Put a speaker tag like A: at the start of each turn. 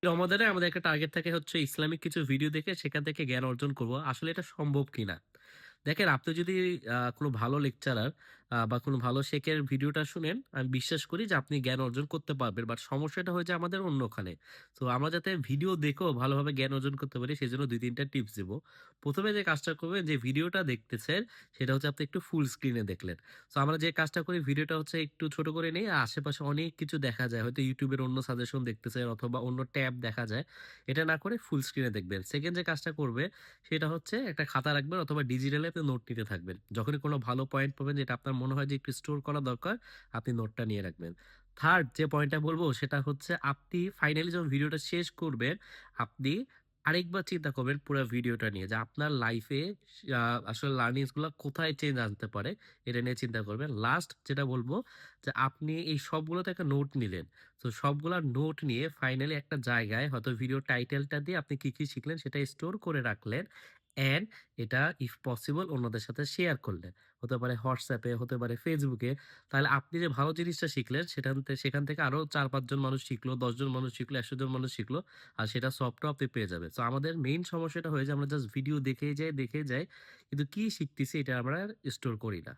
A: রমাদানে আমাদের একটা টার্গেট থাকে হচ্ছে ইসলামিক কিছু ভিডিও দেখে সেখান থেকে জ্ঞান অর্জন করব। আসলে এটা সম্ভব কিনা? দেখেন আপনি যদি কোনো ভালো লেকচারার বা কোনো ভালো শেখের ভিডিওটা শুনেন, আমি বিশ্বাস করি যে আপনি জ্ঞান অর্জন করতে পারবেন। বাট সমস্যাটা হয়েছে আমাদের অন্যখানে। তো আমরা যাতে ভিডিও দেখেও ভালোভাবে জ্ঞান অর্জন করতে পারি সেজন্য ২-৩ টা টিপস দিব। ১ম এ যে কাজটা করবেন যে ভিডিওটা দেখতেছেন সেটা হচ্ছে আপনি একটু ফুল স্ক্রিনে দেখলেন। সো আমরা যে কাজটা করি ভিডিওটা হচ্ছে একটু ছোট করে নেই। আশেপাশে অনেক কিছু দেখা যায়। হয়তো YouTube এর অন্য সাজেশন দেখতেছেন অথবা অন্য ট্যাব দেখা যায়। এটা না করে ফুল স্ক্রিনে দেখবেন। সেকেন্ড যে কাজটা করবে সেটা হচ্ছে একটা খাতা রাখবেন অথবা ডিজিটালে আপনি নোট নিতে থাকবেন। যখনই কোনো ভালো পয়েন্ট পাবেন যেটা আপনার মনে হয় যে একটু স্টোর করা দরকার, আপনি নোটটা নিয়ে রাখবেন। থার্ড যে পয়েন্টটা বলব সেটা হচ্ছে আপনি ফাইনালি যখন ভিডিওটা শেষ করবেন, আপনি আরেকবার চিন্তা করবেন পুরা ভিডিওটা নিয়ে যে আপনার লাইফে আসলে লার্নিংস গুলা কোথায় চেঞ্জ আনতে পারে, এটা নিয়ে চিন্তা করবেন। লাস্ট যেটা বলব যে আপনি এই সবগুলোতে একটা নোট নিলেন। তো সবগুলা নোট নিয়ে ফাইনালি একটা জায়গায় হয়তো ভিডিও টাইটেলটা দিয়ে আপনি কি, কি শিখলেন সেটা স্টোর করে রাখলেন। অ্যান্ড এটা ইফ পসিবল অন্যদের সাথে শেয়ার করলেন। হতে পারে WhatsApp এ, হতে পারে Facebook এ। তাহলে আপনি যে ভালো জিনিসটা শিখলেন সেখান থেকে আরো ৪-৫ জন মানুষ শিখলো, ১০ জন মানুষ শিখলো, ১০০ জন মানুষ শিখলো। আর সেটা সফটও আপনি পেয়ে যাবেন। সো আমাদের মেইন সমস্যাটা হয়ে যে আমরা জাস্ট ভিডিও দেখেই যাই, দেখেই যাই। কিন্তু কি শিখতেছি এটা আমরা স্টোর করি না।